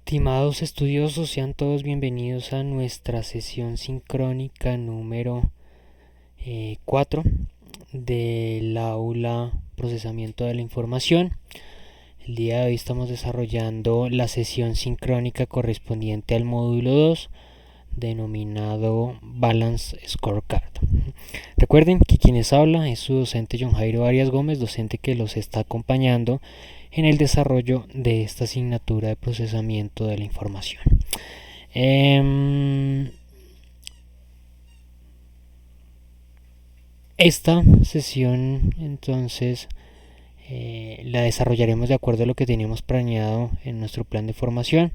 Estimados estudiosos, sean todos bienvenidos a nuestra sesión sincrónica número 4 del aula Procesamiento de la Información. El día de hoy estamos desarrollando la sesión sincrónica correspondiente al módulo 2, denominado Balance Scorecard. Recuerden que quienes habla es su docente John Jairo Arias Gómez, docente que los está acompañando en el desarrollo de esta asignatura de procesamiento de la información. Esta sesión entonces la desarrollaremos de acuerdo a lo que teníamos planeado en nuestro plan de formación.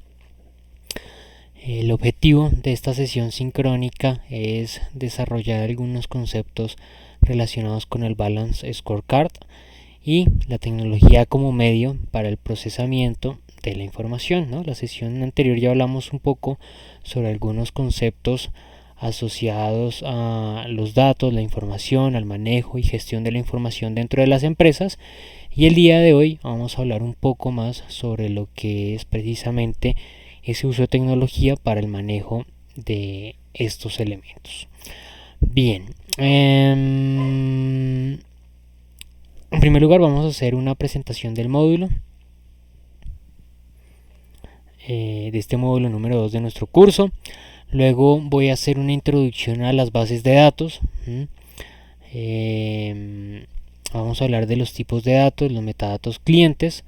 El objetivo de esta sesión sincrónica es desarrollar algunos conceptos relacionados con el Balance Scorecard y la tecnología como medio para el procesamiento de la información, ¿no? La sesión anterior ya hablamos un poco sobre algunos conceptos asociados a los datos, la información, al manejo y gestión de la información dentro de las empresas, y el día de hoy vamos a hablar un poco más sobre lo que es precisamente ese uso de tecnología para el manejo de estos elementos. Bien, en primer lugar vamos a hacer una presentación del módulo, de este módulo número 2 de nuestro curso. Luego voy a hacer una introducción a las bases de datos. Vamos a hablar de los tipos de datos, los metadatos clientes,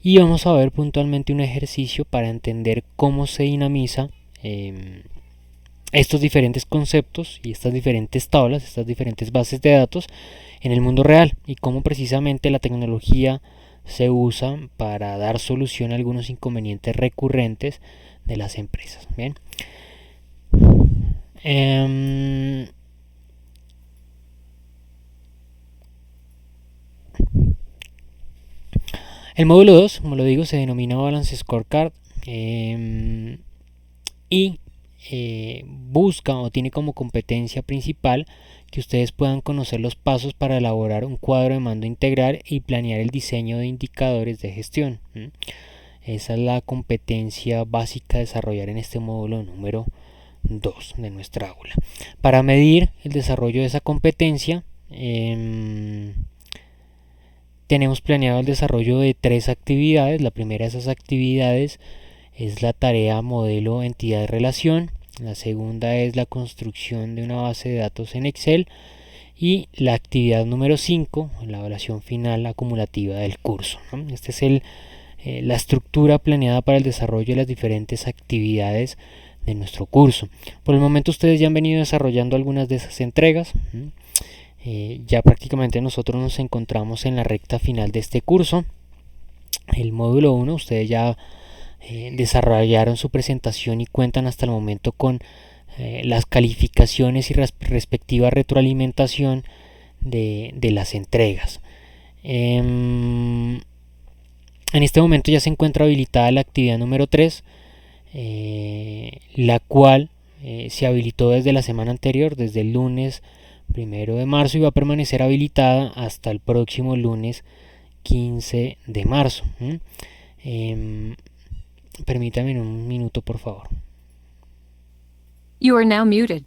y vamos a ver puntualmente un ejercicio para entender cómo se dinamiza estos diferentes conceptos y estas diferentes tablas, estas diferentes bases de datos en el mundo real, y cómo precisamente la tecnología se usa para dar solución a algunos inconvenientes recurrentes de las empresas. Bien. El módulo 2, como lo digo, se denomina Balance Scorecard y busca o tiene como competencia principal que ustedes puedan conocer los pasos para elaborar un cuadro de mando integral y planear el diseño de indicadores de gestión. Esa es la competencia básica a desarrollar en este módulo número 2 de nuestra aula. Para medir el desarrollo de esa competencia, tenemos planeado el desarrollo de 3 actividades. La primera de esas actividades es la tarea modelo entidad de relación. La segunda es la construcción de una base de datos en Excel. Y la actividad número 5, la evaluación final acumulativa del curso, ¿no? Esta es la estructura planeada para el desarrollo de las diferentes actividades de nuestro curso. Por el momento ustedes ya han venido desarrollando algunas de esas entregas. Ya prácticamente nosotros nos encontramos en la recta final de este curso. El módulo 1, ustedes ya desarrollaron su presentación y cuentan hasta el momento con las calificaciones y respectiva retroalimentación de las entregas. En este momento ya se encuentra habilitada la actividad número 3, la cual se habilitó desde la semana anterior, desde el lunes 1 de marzo, y va a permanecer habilitada hasta el próximo lunes 15 de marzo. Permítame un minuto, por favor. You are now muted.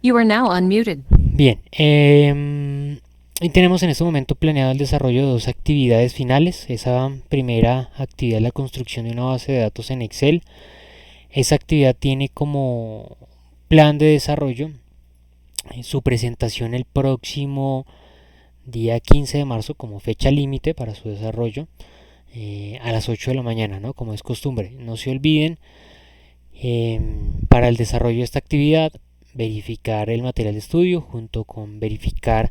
You are now unmuted. Bien, y tenemos en este momento planeado el desarrollo de 2 actividades finales. Esa primera actividad es la construcción de una base de datos en Excel. Esa actividad tiene como plan de desarrollo su presentación el próximo día 15 de marzo como fecha límite para su desarrollo, a las 8 de la mañana, ¿no? Como es costumbre. No se olviden, para el desarrollo de esta actividad verificar el material de estudio junto con verificar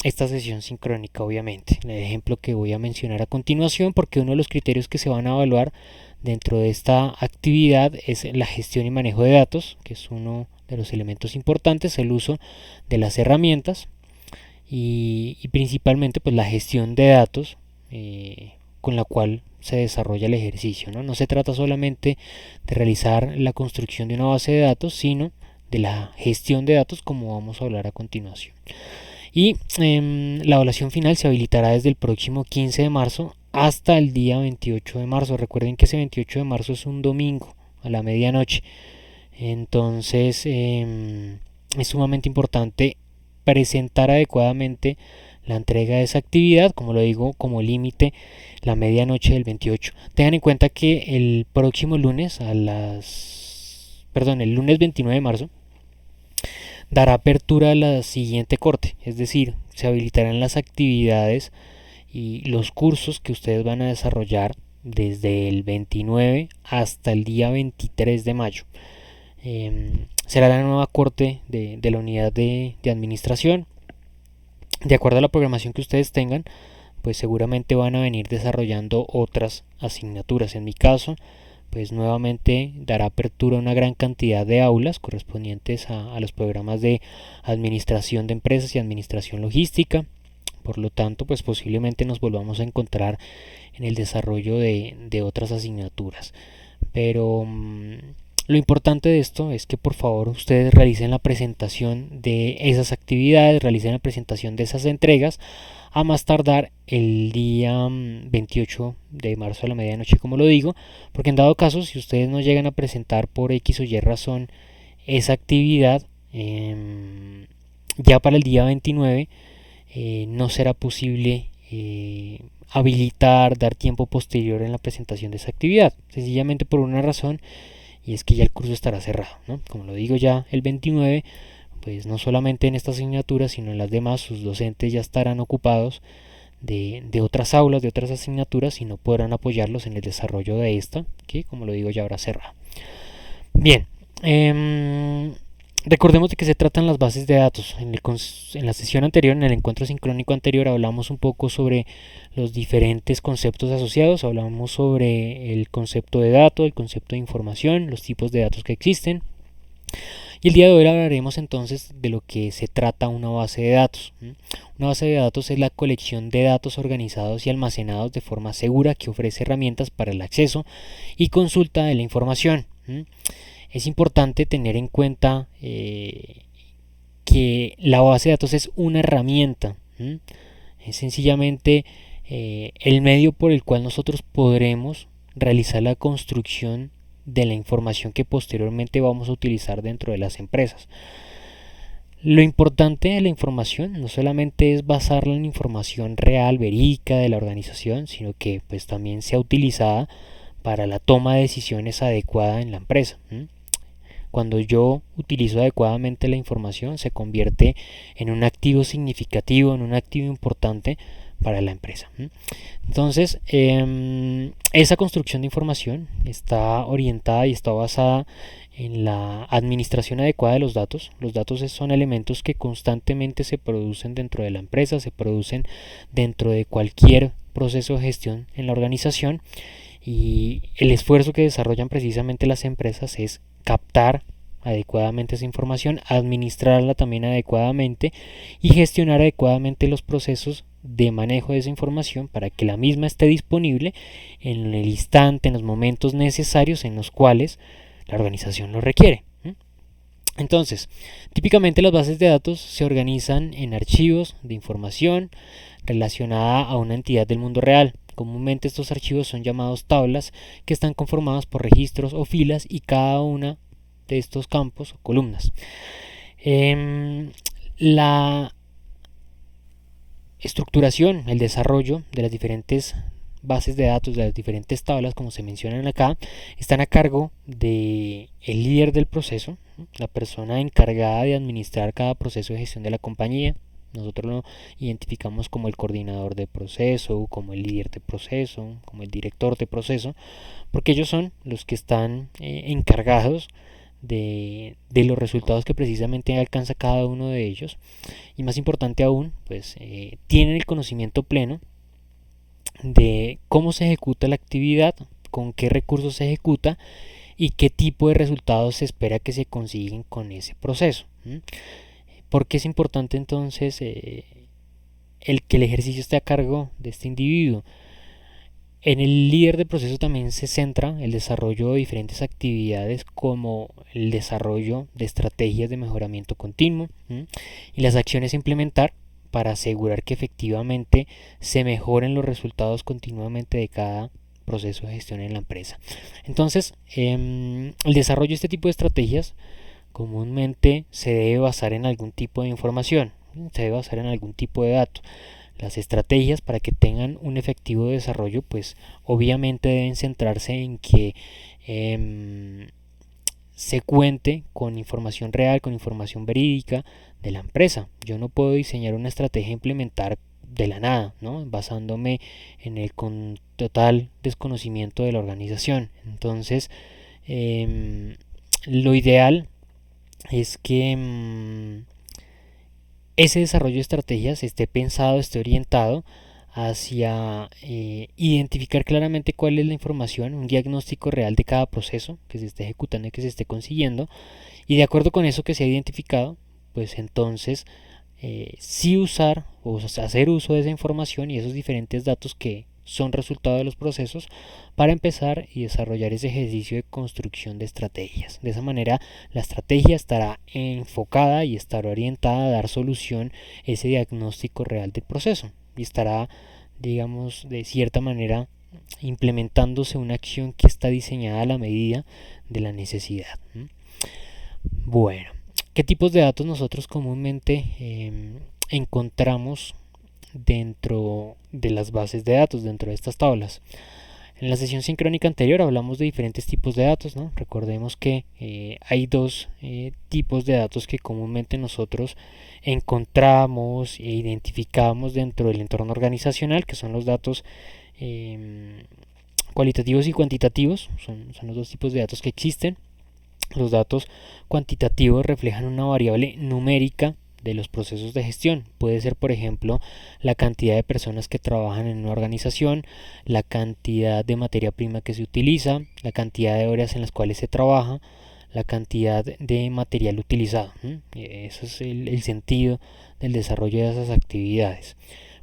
esta sesión sincrónica, obviamente. El ejemplo que voy a mencionar a continuación, porque uno de los criterios que se van a evaluar dentro de esta actividad es la gestión y manejo de datos, que es uno de los elementos importantes, el uso de las herramientas y principalmente pues la gestión de datos con la cual se desarrolla el ejercicio, ¿no? No se trata solamente de realizar la construcción de una base de datos, sino de la gestión de datos, como vamos a hablar a continuación. Y la evaluación final se habilitará desde el próximo 15 de marzo hasta el día 28 de marzo. Recuerden que ese 28 de marzo es un domingo a la medianoche. Entonces es sumamente importante presentar adecuadamente la entrega de esa actividad, como lo digo, como límite la medianoche del 28. Tengan en cuenta que el próximo lunes el lunes 29 de marzo dará apertura a la siguiente corte, es decir, se habilitarán las actividades y los cursos que ustedes van a desarrollar desde el 29 hasta el día 23 de mayo. Será la nueva corte de la unidad de administración. De acuerdo a la programación que ustedes tengan, pues seguramente van a venir desarrollando otras asignaturas. En mi caso, pues nuevamente dará apertura a una gran cantidad de aulas correspondientes a los programas de administración de empresas y administración logística. Por lo tanto, pues posiblemente nos volvamos a encontrar en el desarrollo de otras asignaturas. Pero lo importante de esto es que por favor ustedes realicen la presentación de esas actividades, realicen la presentación de esas entregas a más tardar el día 28 de marzo a la medianoche, como lo digo, porque en dado caso, si ustedes no llegan a presentar por X o Y razón esa actividad, ya para el día 29 no será posible habilitar, dar tiempo posterior en la presentación de esa actividad, sencillamente por una razón, y es que ya el curso estará cerrado, ¿no? Como lo digo, ya el 29, pues no solamente en esta asignatura, sino en las demás, sus docentes ya estarán ocupados de otras aulas, de otras asignaturas, y no podrán apoyarlos en el desarrollo de esta, que como lo digo ya habrá cerrado. Bien, recordemos de qué se tratan las bases de datos. En la sesión anterior, en el encuentro sincrónico anterior, hablamos un poco sobre los diferentes conceptos asociados, hablamos sobre el concepto de dato, el concepto de información, los tipos de datos que existen. Y el día de hoy hablaremos entonces de lo que se trata una base de datos. Una base de datos es la colección de datos organizados y almacenados de forma segura que ofrece herramientas para el acceso y consulta de la información. Es importante tener en cuenta que la base de datos es una herramienta. Es sencillamente el medio por el cual nosotros podremos realizar la construcción de la información que posteriormente vamos a utilizar dentro de las empresas. Lo importante de la información no solamente es basarla en información real, verídica de la organización, sino que pues también sea utilizada para la toma de decisiones adecuada en la empresa. Cuando yo utilizo adecuadamente la información, se convierte en un activo significativo, en un activo importante para la empresa. Entonces, esa construcción de información está orientada y está basada en la administración adecuada de los datos. Los datos son elementos que constantemente se producen dentro de la empresa, se producen dentro de cualquier proceso de gestión en la organización, y el esfuerzo que desarrollan precisamente las empresas es captar adecuadamente esa información, administrarla también adecuadamente y gestionar adecuadamente los procesos de manejo de esa información para que la misma esté disponible en el instante, en los momentos necesarios en los cuales la organización lo requiere. Entonces, típicamente las bases de datos se organizan en archivos de información relacionada a una entidad del mundo real. Comúnmente estos archivos son llamados tablas, que están conformadas por registros o filas, y cada una de estos campos o columnas. La estructuración, el desarrollo de las diferentes bases de datos, de las diferentes tablas, como se mencionan acá, están a cargo de el líder del proceso, la persona encargada de administrar cada proceso de gestión de la compañía. Nosotros lo identificamos como el coordinador de proceso, como el líder de proceso, como el director de proceso, porque ellos son los que están encargados de los resultados que precisamente alcanza cada uno de ellos. Y más importante aún, pues tienen el conocimiento pleno de cómo se ejecuta la actividad, con qué recursos se ejecuta y qué tipo de resultados se espera que se consiguen con ese proceso. ¿Por qué es importante entonces el que el ejercicio esté a cargo de este individuo? En el líder de proceso también se centra el desarrollo de diferentes actividades como el desarrollo de estrategias de mejoramiento continuo y las acciones a implementar para asegurar que efectivamente se mejoren los resultados continuamente de cada proceso de gestión en la empresa. Entonces, el desarrollo de este tipo de estrategias comúnmente se debe basar en algún tipo de información, se debe basar en algún tipo de dato. Las estrategias, para que tengan un efectivo desarrollo, pues obviamente deben centrarse en que se cuente con información real, con información verídica de la empresa. Yo no puedo diseñar una estrategia e implementar de la nada, ¿no? Basándome en el con total desconocimiento de la organización. Entonces, lo ideal es que ese desarrollo de estrategias esté pensado, esté orientado hacia identificar claramente cuál es la información, un diagnóstico real de cada proceso que se esté ejecutando y que se esté consiguiendo, y de acuerdo con eso que se ha identificado, pues entonces sí usar o hacer uso de esa información y esos diferentes datos que son resultado de los procesos para empezar y desarrollar ese ejercicio de construcción de estrategias. De esa manera la estrategia estará enfocada y estará orientada a dar solución a ese diagnóstico real del proceso y estará, digamos, de cierta manera implementándose una acción que está diseñada a la medida de la necesidad. Bueno, ¿qué tipos de datos nosotros comúnmente encontramos dentro de las bases de datos, dentro de estas tablas? En la sesión sincrónica anterior hablamos de diferentes tipos de datos, ¿no? Recordemos que hay dos tipos de datos que comúnmente nosotros encontramos e identificamos dentro del entorno organizacional, que son los datos cualitativos y cuantitativos. Son los dos tipos de datos que existen. Los datos cuantitativos reflejan una variable numérica de los procesos de gestión. Puede ser, por ejemplo, la cantidad de personas que trabajan en una organización, la cantidad de materia prima que se utiliza, la cantidad de horas en las cuales se trabaja, la cantidad de material utilizado. Eso es el sentido del desarrollo de esas actividades.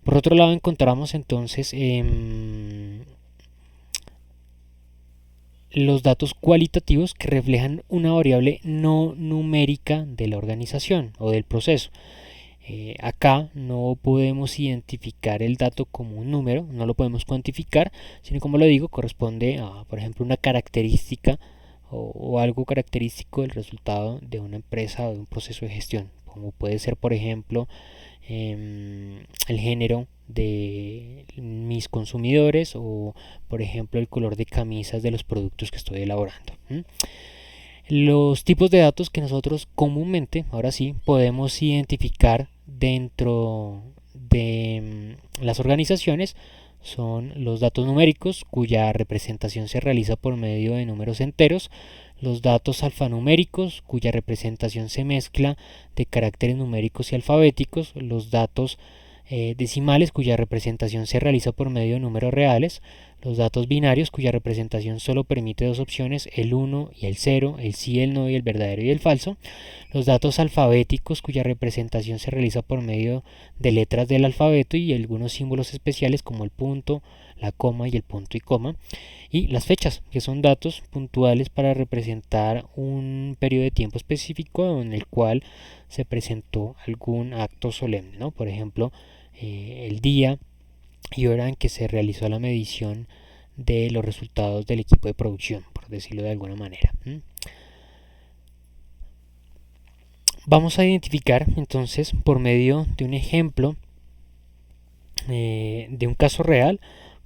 Por otro lado, encontramos entonces los datos cualitativos que reflejan una variable no numérica de la organización o del proceso. Acá no podemos identificar el dato como un número, no lo podemos cuantificar, sino como lo digo, corresponde a, por ejemplo, una característica o algo característico del resultado de una empresa o de un proceso de gestión, como puede ser, por ejemplo, el género de mis consumidores o, por ejemplo, el color de camisas de los productos que estoy elaborando. Los tipos de datos que nosotros comúnmente, ahora sí, podemos identificar dentro de las organizaciones son los datos numéricos, cuya representación se realiza por medio de números enteros, los datos alfanuméricos, cuya representación se mezcla de caracteres numéricos y alfabéticos, los datos decimales, cuya representación se realiza por medio de números reales, los datos binarios, cuya representación solo permite dos opciones, el 1 y el 0, el sí, el no y el verdadero y el falso, los datos alfabéticos, cuya representación se realiza por medio de letras del alfabeto y algunos símbolos especiales como el punto, la coma y el punto y coma, y las fechas, que son datos puntuales para representar un periodo de tiempo específico en el cual se presentó algún acto solemne, ¿no? Por ejemplo, el día y hora en que se realizó la medición de los resultados del equipo de producción, por decirlo de alguna manera. Vamos a identificar entonces por medio de un ejemplo de un caso real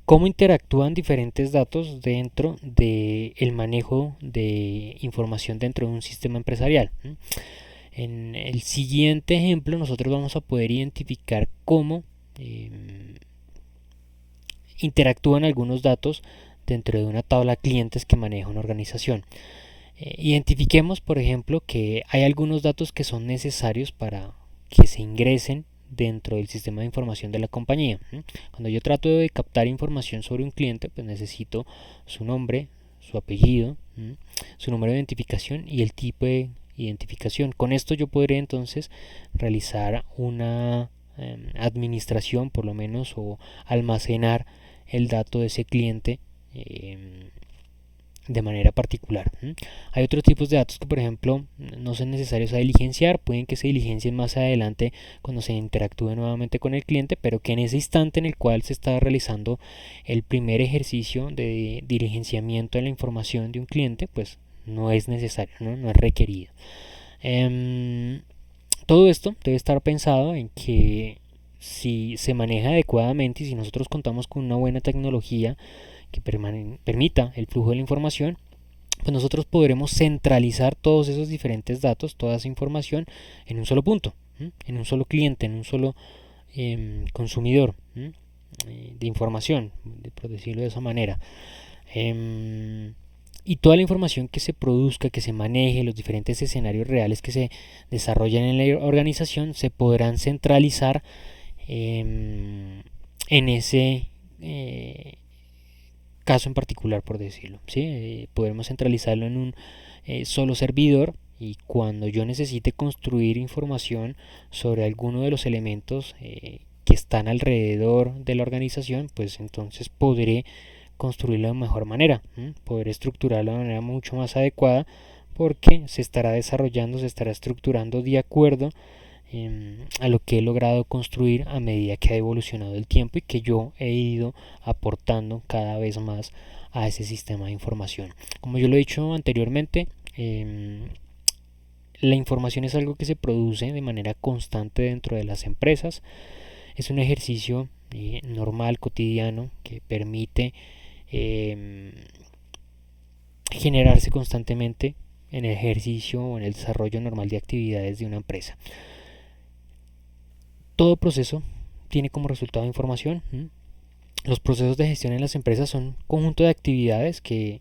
cómo interactúan diferentes datos dentro del manejo de información dentro de un sistema empresarial. En el siguiente ejemplo nosotros vamos a poder identificar cómo interactúan algunos datos dentro de una tabla de clientes que maneja una organización. Identifiquemos, por ejemplo, que hay algunos datos que son necesarios para que se ingresen dentro del sistema de información de la compañía. Cuando yo trato de captar información sobre un cliente, pues necesito su nombre, su apellido, su número de identificación y el tipo de identificación. Con esto yo podría entonces realizar una administración, por lo menos, o almacenar el dato de ese cliente de manera particular. Hay otros tipos de datos que, por ejemplo, no son necesarios a diligenciar, pueden que se diligencien más adelante cuando se interactúe nuevamente con el cliente, pero que en ese instante en el cual se está realizando el primer ejercicio de diligenciamiento de la información de un cliente, pues no es necesario, no es requerido. Todo esto debe estar pensado en que si se maneja adecuadamente y si nosotros contamos con una buena tecnología que permita el flujo de la información, pues nosotros podremos centralizar todos esos diferentes datos, toda esa información en un solo punto, en un solo cliente, en un solo consumidor de información, por decirlo de esa manera. Y toda la información que se produzca, que se maneje, los diferentes escenarios reales que se desarrollan en la organización, se podrán centralizar en ese caso en particular, por decirlo. ¿Sí? Podremos centralizarlo en un solo servidor, y cuando yo necesite construir información sobre alguno de los elementos que están alrededor de la organización, pues entonces podré construirlo de mejor manera, poder estructurarlo de manera mucho más adecuada, porque se estará desarrollando, se estará estructurando de acuerdo a lo que he logrado construir a medida que ha evolucionado el tiempo y que yo he ido aportando cada vez más a ese sistema de información. Como yo lo he dicho anteriormente, la información es algo que se produce de manera constante dentro de las empresas. Es un ejercicio normal, cotidiano, que permite generarse constantemente en el ejercicio o en el desarrollo normal de actividades de una empresa. Todo proceso tiene como resultado información. Los procesos de gestión en las empresas son un conjunto de actividades que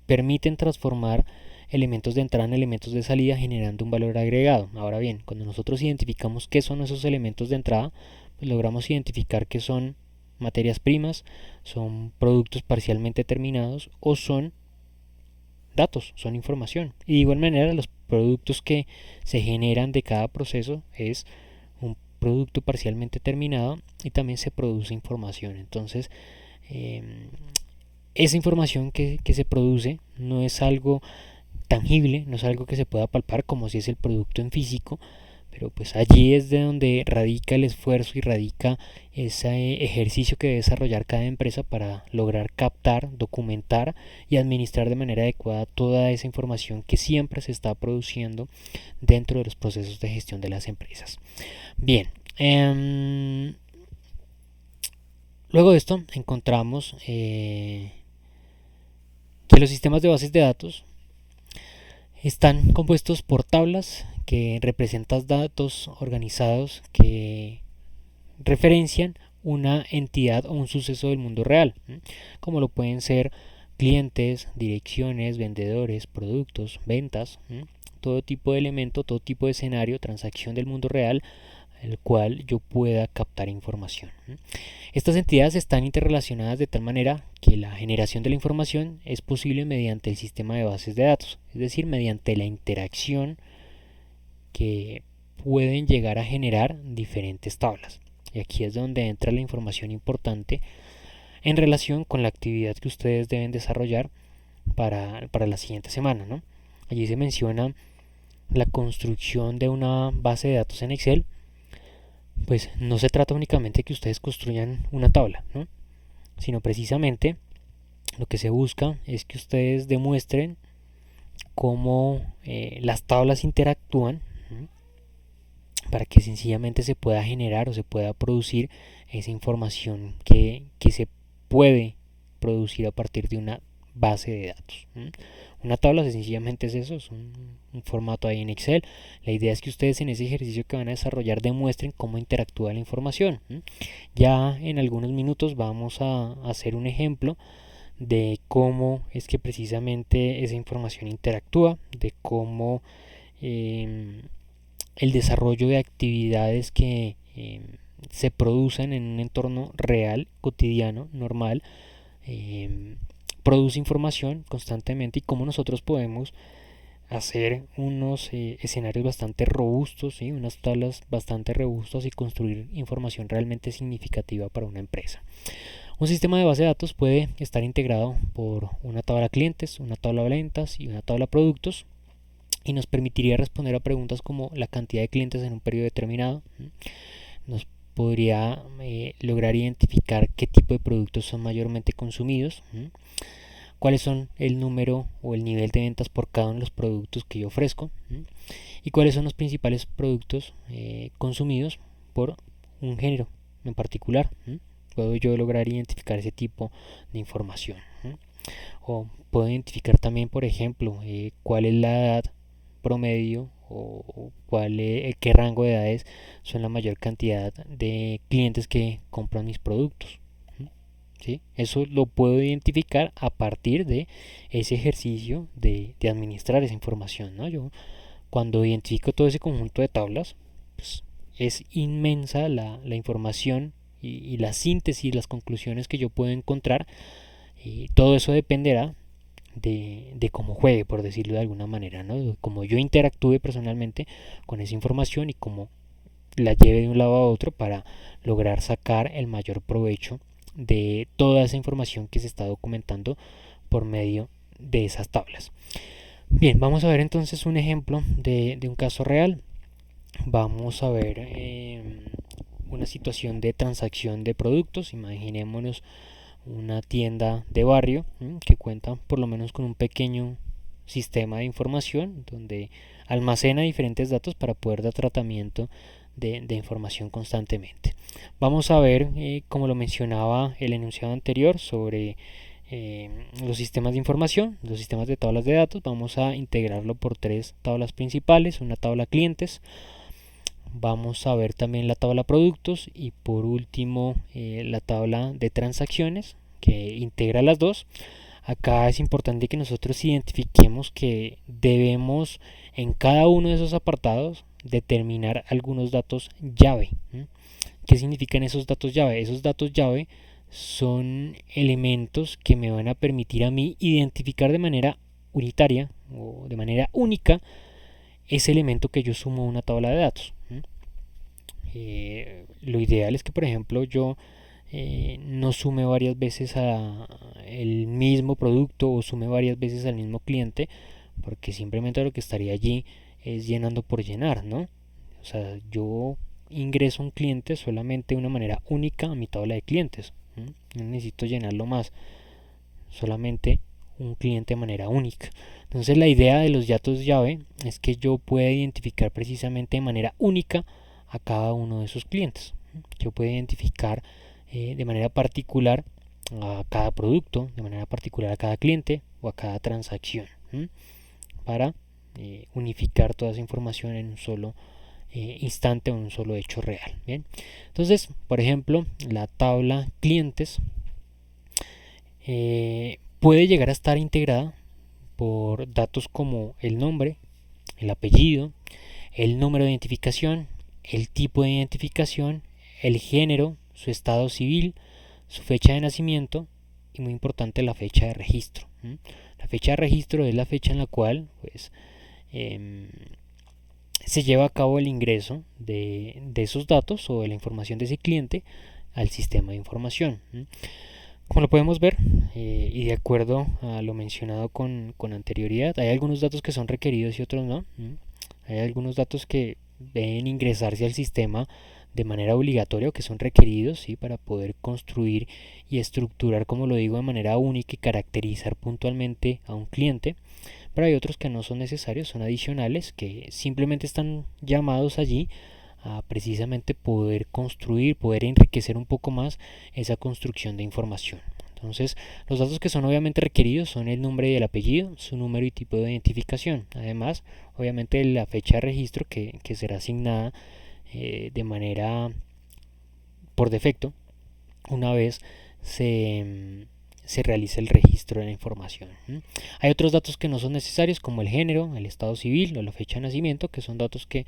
permiten transformar elementos de entrada en elementos de salida, generando un valor agregado. Ahora bien, cuando nosotros identificamos qué son esos elementos de entrada, pues logramos identificar que son materias primas, son productos parcialmente terminados o son datos, son información. Y de igual manera, los productos que se generan de cada proceso es un producto parcialmente terminado y también se produce información. Entonces, esa información que se produce no es algo tangible, no es algo que se pueda palpar como si es el producto en físico, pero pues allí es de donde radica el esfuerzo y radica ese ejercicio que debe desarrollar cada empresa para lograr captar, documentar y administrar de manera adecuada toda esa información que siempre se está produciendo dentro de los procesos de gestión de las empresas. Bien, luego de esto encontramos que los sistemas de bases de datos están compuestos por tablas que representan datos organizados que referencian una entidad o un suceso del mundo real, como lo pueden ser clientes, direcciones, vendedores, productos, ventas, todo tipo de elemento, todo tipo de escenario, transacción del mundo real, el cual yo pueda captar información. Estas entidades están interrelacionadas de tal manera que la generación de la información es posible mediante el sistema de bases de datos, es decir, mediante la interacción que pueden llegar a generar diferentes tablas. Y aquí es donde entra la información importante en relación con la actividad que ustedes deben desarrollar para la siguiente semana, ¿no? Allí se menciona la construcción de una base de datos en Excel. Pues no se trata únicamente de que ustedes construyan una tabla, ¿no? Sino precisamente lo que se busca es que ustedes demuestren cómo las tablas interactúan, ¿no? Para que sencillamente se pueda generar o se pueda producir esa información que se puede producir a partir de una base de datos. Una tabla sencillamente es eso, es un formato ahí en Excel. La idea es que ustedes en ese ejercicio que van a desarrollar demuestren cómo interactúa la información. Ya en algunos minutos vamos a hacer un ejemplo de cómo es que precisamente esa información interactúa, de cómo el desarrollo de actividades que se producen en un entorno real, cotidiano, normal, produce información constantemente y cómo nosotros podemos hacer unos escenarios bastante robustos, ¿sí? Unas tablas bastante robustas y construir información realmente significativa para una empresa. Un sistema de base de datos puede estar integrado por una tabla clientes, una tabla ventas y una tabla productos y nos permitiría responder a preguntas como la cantidad de clientes en un periodo determinado. Nos podría lograr identificar qué tipo de productos son mayormente consumidos, cuáles son el número o el nivel de ventas por cada uno de los productos que yo ofrezco y cuáles son los principales productos consumidos por un género en particular. Puedo yo lograr identificar ese tipo de información. O puedo identificar también, por ejemplo, cuál es la edad promedio o qué rango de edades son la mayor cantidad de clientes que compran mis productos. ¿Sí? Eso lo puedo identificar a partir de ese ejercicio de administrar esa información, ¿no? Yo cuando identifico todo ese conjunto de tablas, pues, es inmensa la información y la síntesis, las conclusiones que yo puedo encontrar, y todo eso dependerá de cómo juegue, por decirlo de alguna manera, ¿no? De cómo yo interactúe personalmente con esa información y cómo la lleve de un lado a otro para lograr sacar el mayor provecho de toda esa información que se está documentando por medio de esas tablas. Bien, vamos a ver entonces un ejemplo de un caso real. Vamos a ver una situación de transacción de productos. Imaginémonos una tienda de barrio que cuenta por lo menos con un pequeño sistema de información donde almacena diferentes datos para poder dar tratamiento de información constantemente. Vamos a ver, como lo mencionaba el enunciado anterior, sobre los sistemas de información, los sistemas de tablas de datos. Vamos a integrarlo por tres tablas principales, una tabla clientes, vamos a ver también la tabla productos y por último la tabla de transacciones que integra las dos. Acá es importante que nosotros identifiquemos que debemos en cada uno de esos apartados determinar algunos datos llave. ¿Qué significan esos datos llave? Esos datos llave son elementos que me van a permitir a mí identificar de manera unitaria o de manera única ese elemento que yo sumo a una tabla de datos. Lo ideal es que, por ejemplo, yo no sume varias veces a el mismo producto o sume varias veces al mismo cliente, porque simplemente lo que estaría allí es llenando por llenar, ¿no? O sea, yo ingreso un cliente solamente de una manera única a mi tabla de clientes. No necesito llenarlo más, solamente un cliente de manera única. Entonces la idea de los datos llave es que yo pueda identificar precisamente de manera única a cada uno de esos clientes. Yo puedo identificar de manera particular a cada producto, de manera particular a cada cliente o a cada transacción, para unificar toda esa información en un solo instante o en un solo hecho real. Bien, entonces, por ejemplo, la tabla clientes puede llegar a estar integrada por datos como el nombre, el apellido, el número de identificación, el tipo de identificación, el género, su estado civil, su fecha de nacimiento y, muy importante, la fecha de registro. La fecha de registro es la fecha en la cual pues, se lleva a cabo el ingreso de esos datos o de la información de ese cliente al sistema de información. Como lo podemos ver, y de acuerdo a lo mencionado con anterioridad, hay algunos datos que son requeridos y otros no. Hay algunos datos que deben ingresarse al sistema de manera obligatoria o que son requeridos, ¿sí? Para poder construir y estructurar, como lo digo, de manera única y caracterizar puntualmente a un cliente. Pero hay otros que no son necesarios, son adicionales, que simplemente están llamados allí a precisamente poder construir, poder enriquecer un poco más esa construcción de información. Entonces, los datos que son obviamente requeridos son el nombre y el apellido, su número y tipo de identificación. Además, obviamente la fecha de registro que será asignada de manera por defecto una vez se realiza el registro de la información. Hay otros datos que no son necesarios, como el género, el estado civil o la fecha de nacimiento, que son datos que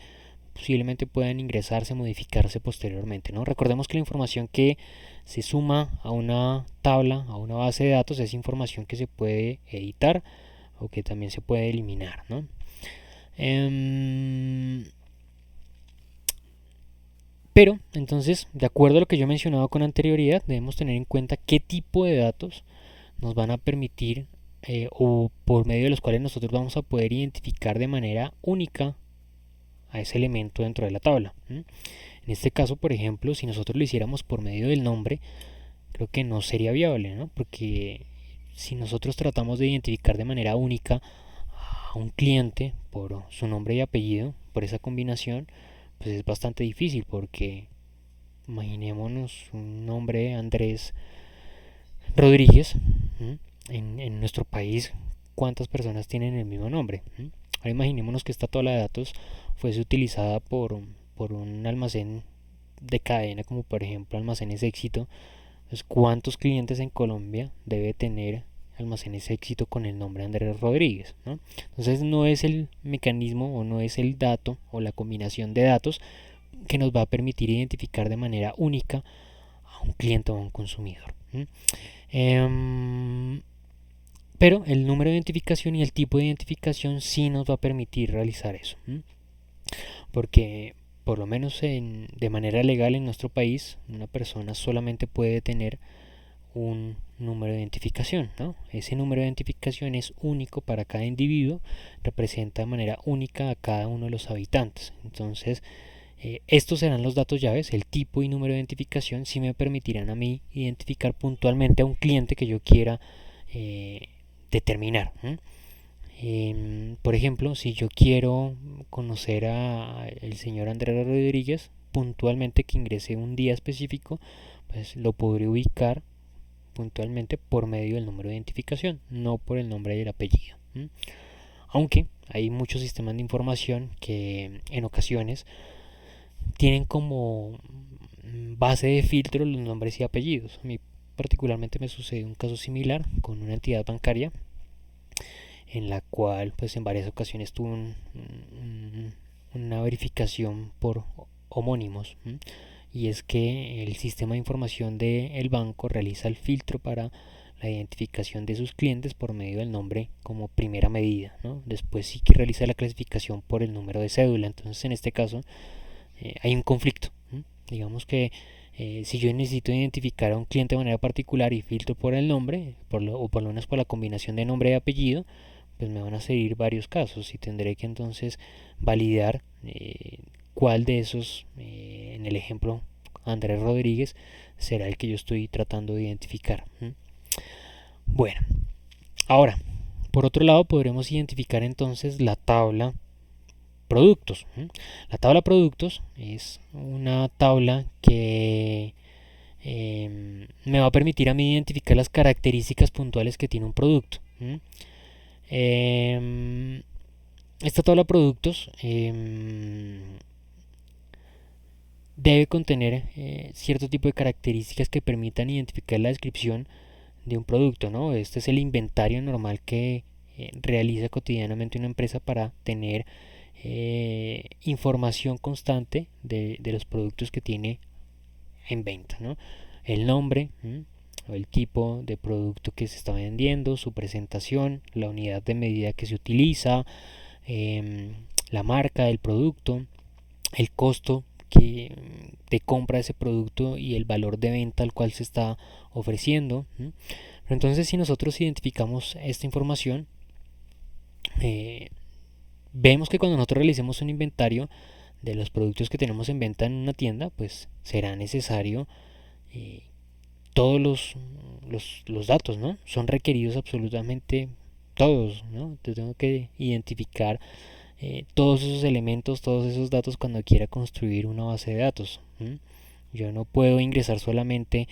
posiblemente puedan ingresarse, modificarse posteriormente, ¿no? Recordemos que la información que se suma a una tabla, a una base de datos, es información que se puede editar o que también se puede eliminar, ¿no? Pero, entonces, de acuerdo a lo que yo he mencionado con anterioridad, debemos tener en cuenta qué tipo de datos nos van a permitir o por medio de los cuales nosotros vamos a poder identificar de manera única a ese elemento dentro de la tabla. En este caso, por ejemplo, si nosotros lo hiciéramos por medio del nombre, creo que no sería viable, ¿no? Porque si nosotros tratamos de identificar de manera única a un cliente por su nombre y apellido, por esa combinación, pues es bastante difícil porque imaginémonos un nombre Andrés Rodríguez. En nuestro país, ¿cuántas personas tienen el mismo nombre? Ahora imaginémonos que esta tabla de datos fuese utilizada por un almacén de cadena, como por ejemplo Almacenes Éxito. Pues, ¿cuántos clientes en Colombia debe tener Almacenes Éxito con el nombre Andrés Rodríguez, ¿no? Entonces no es el mecanismo o no es el dato o la combinación de datos que nos va a permitir identificar de manera única a un cliente o a un consumidor. Pero el número de identificación y el tipo de identificación sí nos va a permitir realizar eso. Porque por lo menos de manera legal en nuestro país, una persona solamente puede tener un número de identificación, ¿no? Ese número de identificación es único para cada individuo, representa de manera única a cada uno de los habitantes. Entonces, estos serán los datos llaves, el tipo y número de identificación, si me permitirán a mí identificar puntualmente a un cliente que yo quiera determinar. Por ejemplo, si yo quiero conocer a el señor Andrés Rodríguez, puntualmente que ingrese un día específico, pues lo podré ubicar puntualmente por medio del número de identificación, no por el nombre y el apellido. Aunque hay muchos sistemas de información que en ocasiones tienen como base de filtro los nombres y apellidos. A mí particularmente me sucedió un caso similar con una entidad bancaria en la cual pues en varias ocasiones tuve una verificación por homónimos. Y es que el sistema de información del banco realiza el filtro para la identificación de sus clientes por medio del nombre como primera medida, ¿no? Después sí que realiza la clasificación por el número de cédula. Entonces en este caso hay un conflicto. Digamos que si yo necesito identificar a un cliente de manera particular y filtro por el nombre, o por lo menos por la combinación de nombre y apellido, pues me van a seguir varios casos y tendré que entonces validar cuál de esos, en el ejemplo Andrés Rodríguez, será el que yo estoy tratando de identificar. Bueno, ahora, por otro lado podremos identificar entonces la tabla productos. La tabla productos es una tabla que me va a permitir a mí identificar las características puntuales que tiene un producto. Esta tabla productos debe contener cierto tipo de características que permitan identificar la descripción de un producto, ¿no? Este es el inventario normal que realiza cotidianamente una empresa para tener información constante de los productos que tiene en venta, ¿no? El nombre, o el tipo de producto que se está vendiendo, su presentación, la unidad de medida que se utiliza, la marca del producto, el costo de compra de ese producto y el valor de venta al cual se está ofreciendo. Pero entonces si nosotros identificamos esta información, vemos que cuando nosotros realicemos un inventario de los productos que tenemos en venta en una tienda, pues será necesario todos los datos, ¿no? Son requeridos absolutamente todos, ¿no? Entonces tengo que identificar todos esos elementos, todos esos datos cuando quiera construir una base de datos. Yo no puedo ingresar solamente,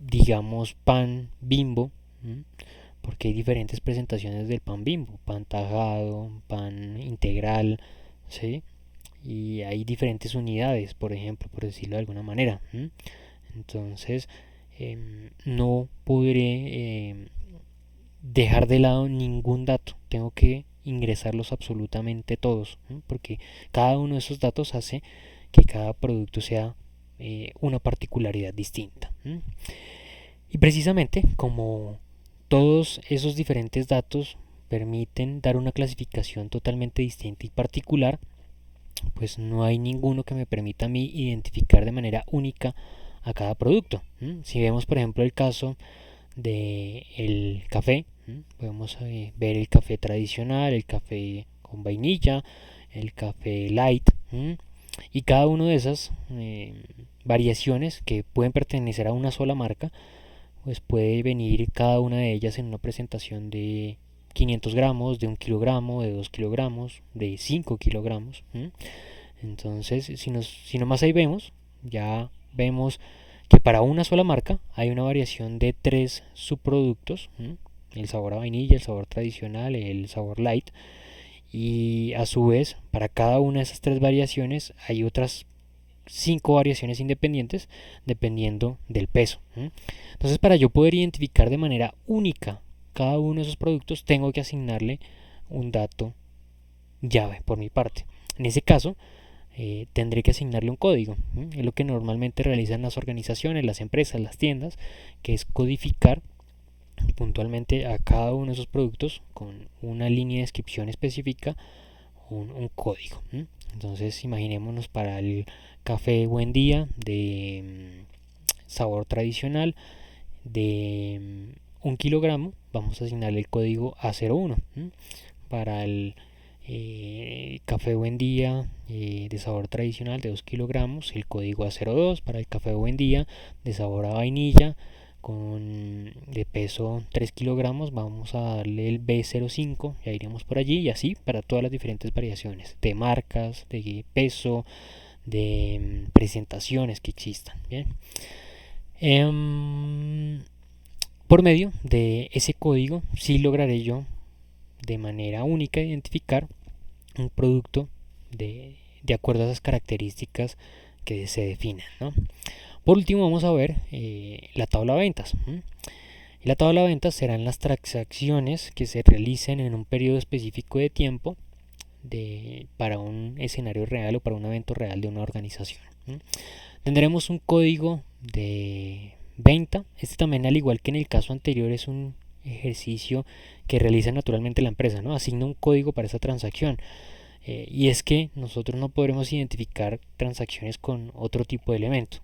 digamos, pan Bimbo, porque hay diferentes presentaciones del pan Bimbo, pan tajado, pan integral, ¿sí? Y hay diferentes unidades, por ejemplo, por decirlo de alguna manera. Entonces, no podré dejar de lado ningún dato. Tengo que ingresarlos absolutamente todos, ¿no? Porque cada uno de esos datos hace que cada producto sea una particularidad distinta, ¿no? Y precisamente como todos esos diferentes datos permiten dar una clasificación totalmente distinta y particular, pues no hay ninguno que me permita a mí identificar de manera única a cada producto. Si vemos por ejemplo el caso del café, podemos ver el café tradicional, el café con vainilla, el café light, y cada una de esas variaciones que pueden pertenecer a una sola marca, pues puede venir cada una de ellas en una presentación de 500 gramos, de 1 kilogramo, de 2 kilogramos, de 5 kilogramos. Entonces, si nomás ahí vemos, ya vemos que para una sola marca hay una variación de 3 subproductos, el sabor a vainilla, el sabor tradicional, el sabor light, y a su vez para cada una de esas 3 variaciones hay otras 5 variaciones independientes dependiendo del peso. Entonces, para yo poder identificar de manera única cada uno de esos productos, tengo que asignarle un dato llave por mi parte. En ese caso, tendré que asignarle un código. Es lo que normalmente realizan las organizaciones, las empresas, las tiendas, que es codificar puntualmente a cada uno de esos productos con una línea de descripción específica, un código. Entonces imaginémonos para el café Buen Día de sabor tradicional de 1 kilogramo, vamos a asignarle el código A01. Para el café Buen Día de sabor tradicional de 2 kilogramos, el código A02. Para el café Buen Día de sabor a vainilla de peso 3 kilogramos, vamos a darle el B05, ya iremos por allí, y así para todas las diferentes variaciones de marcas, de peso, de presentaciones que existan. Bien. Por medio de ese código sí lograré yo de manera única identificar un producto de acuerdo a esas características que se definen, ¿no? Por último vamos a ver la tabla de ventas. La tabla de ventas serán las transacciones que se realicen en un periodo específico de tiempo para un escenario real o para un evento real de una organización. Tendremos un código de venta. Este también, al igual que en el caso anterior, es un ejercicio que realiza naturalmente la empresa, ¿no? Asigna un código para esa transacción. Y es que nosotros no podremos identificar transacciones con otro tipo de elemento.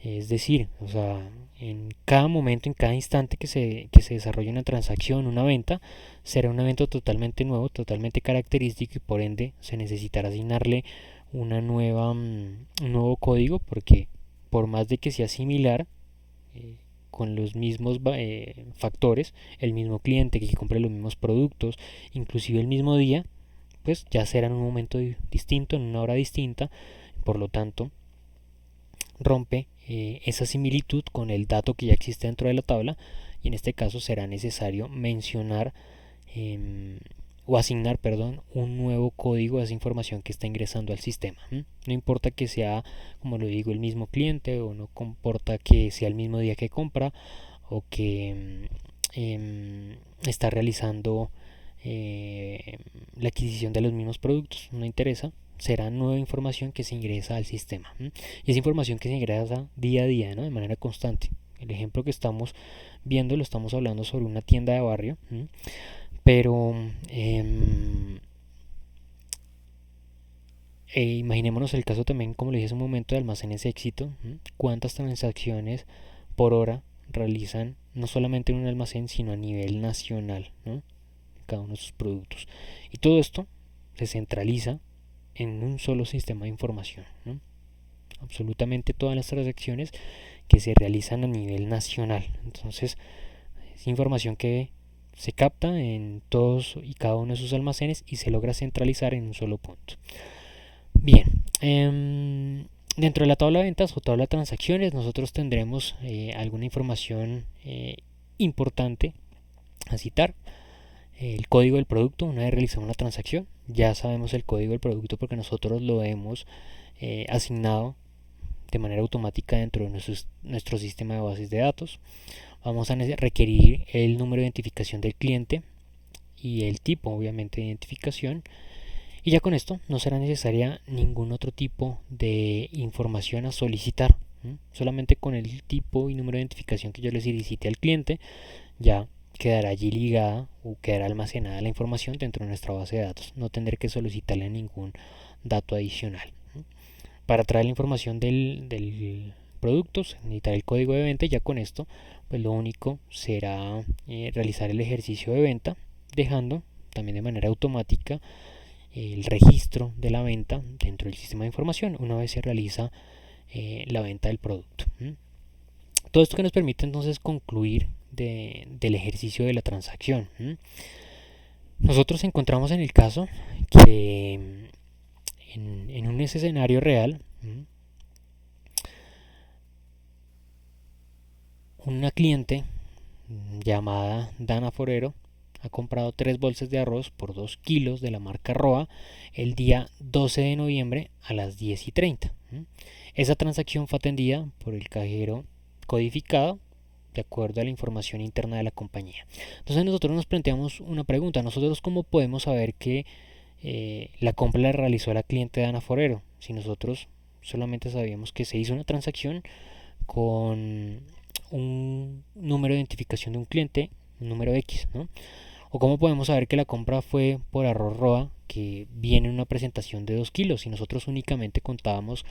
Es decir, o sea, en cada momento, en cada instante que se desarrolle una transacción, una venta, será un evento totalmente nuevo, totalmente característico, y por ende se necesitará asignarle un nuevo código, porque por más de que sea similar, con los mismos factores, el mismo cliente que compre los mismos productos, inclusive el mismo día, pues ya será en un momento distinto, en una hora distinta. Por lo tanto, rompe esa similitud con el dato que ya existe dentro de la tabla, y en este caso será necesario mencionar o asignar, perdón, un nuevo código a esa información que está ingresando al sistema. No importa que sea, como lo digo, el mismo cliente, o no importa que sea el mismo día que compra, o que está realizando la adquisición de los mismos productos, no interesa. Será nueva información que se ingresa al sistema. Y esa información que se ingresa día a día, ¿no? De manera constante. El ejemplo que estamos viendo lo estamos hablando sobre una tienda de barrio, pero imaginémonos el caso también, como le dije hace un momento, de almacenes éxito. ¿Cuántas transacciones por hora realizan no solamente en un almacén, sino a nivel nacional, ¿no? Cada uno de sus productos? Y todo esto se centraliza en un solo sistema de información, ¿no? Absolutamente todas las transacciones que se realizan a nivel nacional. Entonces, es información que se capta en todos y cada uno de sus almacenes y se logra centralizar en un solo punto. Bien, dentro de la tabla de ventas o tabla de transacciones, nosotros tendremos alguna información importante a citar. El código del producto. Una vez realizamos una transacción, ya sabemos el código del producto porque nosotros lo hemos asignado de manera automática dentro de nuestro sistema de bases de datos. Vamos a requerir el número de identificación del cliente y el tipo, obviamente, de identificación. Y ya con esto no será necesaria ningún otro tipo de información a solicitar. Solamente con el tipo y número de identificación que yo le solicite al cliente, ya quedará allí ligada o quedará almacenada la información dentro de nuestra base de datos. No tendré que solicitarle ningún dato adicional. Para traer la información del producto, necesitaré el código de venta, y ya con esto pues lo único será realizar el ejercicio de venta, dejando también de manera automática el registro de la venta dentro del sistema de información una vez se realiza la venta del producto. Todo esto que nos permite entonces concluir del ejercicio de la transacción. Nosotros encontramos en el caso que en un escenario real, una cliente llamada Dana Forero ha comprado 3 bolsas de arroz por 2 kilos de la marca Roa el día 12 de noviembre a las 10:30. Esa transacción fue atendida por el cajero codificado de acuerdo a la información interna de la compañía. Entonces nosotros nos planteamos una pregunta: nosotros cómo podemos saber que la compra la realizó la cliente Dana Forero si nosotros solamente sabíamos que se hizo una transacción con un número de identificación de un cliente, un número X, ¿no? O cómo podemos saber que la compra fue por arroz Roa, que viene en una presentación de 2 kilos, si nosotros únicamente contábamos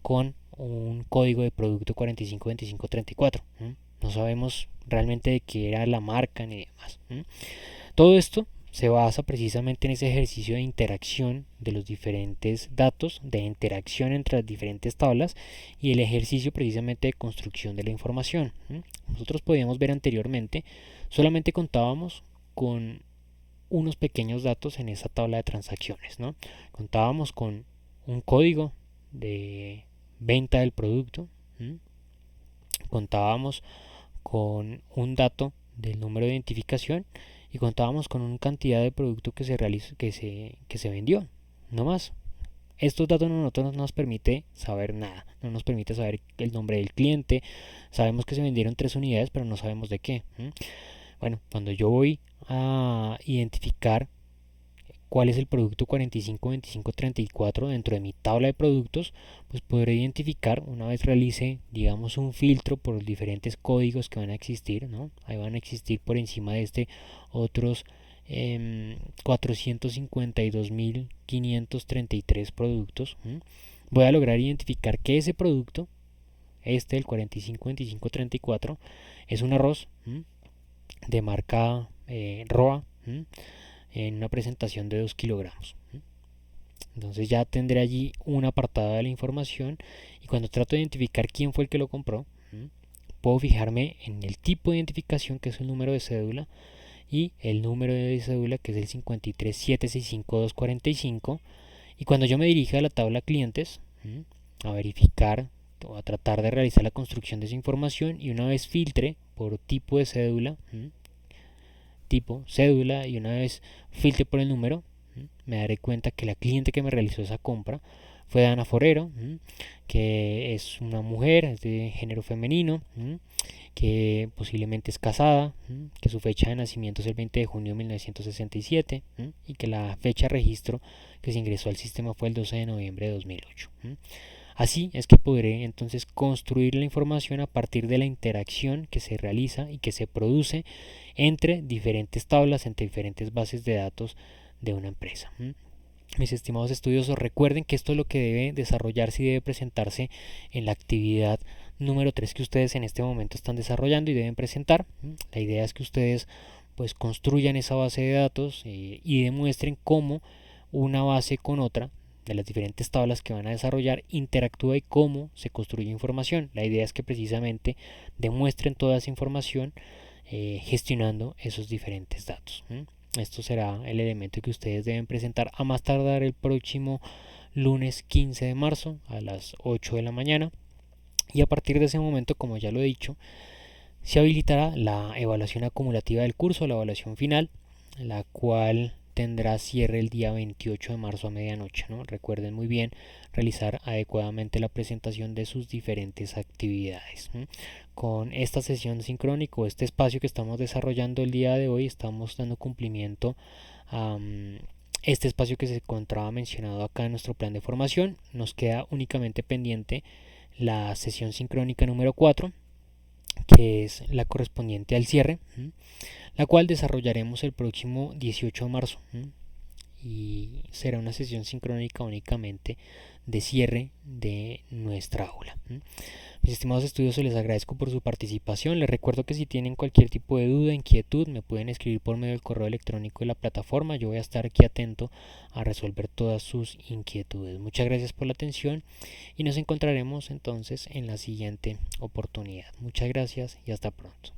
con un código de producto 452534. No sabemos realmente de qué era la marca ni demás. Todo esto se basa precisamente en ese ejercicio de interacción de los diferentes datos, de interacción entre las diferentes tablas y el ejercicio precisamente de construcción de la información. Nosotros podíamos ver anteriormente, solamente contábamos con unos pequeños datos en esa tabla de transacciones, ¿no? Contábamos con un código de venta del producto, contábamos con un dato del número de identificación y contábamos con una cantidad de producto que se realizó, que se vendió, no más. Estos datos no nos permite saber nada, no nos permite saber el nombre del cliente. Sabemos que se vendieron 3 unidades, pero no sabemos de qué. Bueno, cuando yo voy a identificar cuál es el producto 452534 dentro de mi tabla de productos, pues podré identificar, una vez realice, digamos, un filtro por los diferentes códigos que van a existir, ¿no? Ahí van a existir por encima de este otros 452.533 productos. Voy a lograr identificar que ese producto, el 452534, es un arroz de marca Roa, en una presentación de 2 kilogramos. Entonces ya tendré allí un apartado de la información, y cuando trato de identificar quién fue el que lo compró, puedo fijarme en el tipo de identificación, que es el número de cédula, y el número de cédula, que es el 53765.245. Y cuando yo me dirija a la tabla clientes a verificar o a tratar de realizar la construcción de esa información, y una vez filtre por tipo de cédula, y una vez filtre por el número, me daré cuenta que la cliente que me realizó esa compra fue Dana Forero, que es una mujer, es de género femenino, que posiblemente es casada, que su fecha de nacimiento es el 20 de junio de 1967, y que la fecha de registro que se ingresó al sistema fue el 12 de noviembre de 2008. Así es que podré entonces construir la información a partir de la interacción que se realiza y que se produce entre diferentes tablas, entre diferentes bases de datos de una empresa. Mis estimados estudiosos, recuerden que esto es lo que debe desarrollarse y debe presentarse en la actividad número 3 que ustedes en este momento están desarrollando y deben presentar. La idea es que ustedes pues construyan esa base de datos y demuestren cómo una base con otra de las diferentes tablas que van a desarrollar interactúa y cómo se construye información. La idea es que precisamente demuestren toda esa información gestionando esos diferentes datos. Esto será el elemento que ustedes deben presentar a más tardar el próximo lunes 15 de marzo a las 8 de la mañana. Y a partir de ese momento, como ya lo he dicho, se habilitará la evaluación acumulativa del curso, la evaluación final, la cual tendrá cierre el día 28 de marzo a medianoche, ¿no? Recuerden muy bien realizar adecuadamente la presentación de sus diferentes actividades. Con esta sesión sincrónica o este espacio que estamos desarrollando el día de hoy, estamos dando cumplimiento a este espacio que se encontraba mencionado acá en nuestro plan de formación. Nos queda únicamente pendiente la sesión sincrónica número 4, que es la correspondiente al cierre, la cual desarrollaremos el próximo 18 de marzo. Y será una sesión sincrónica únicamente de cierre de nuestra aula. Mis estimados estudios, les agradezco por su participación. Les recuerdo que si tienen cualquier tipo de duda, inquietud, me pueden escribir por medio del correo electrónico de la plataforma. Yo voy a estar aquí atento a resolver todas sus inquietudes. Muchas gracias por la atención y nos encontraremos entonces en la siguiente oportunidad. Muchas gracias y hasta pronto.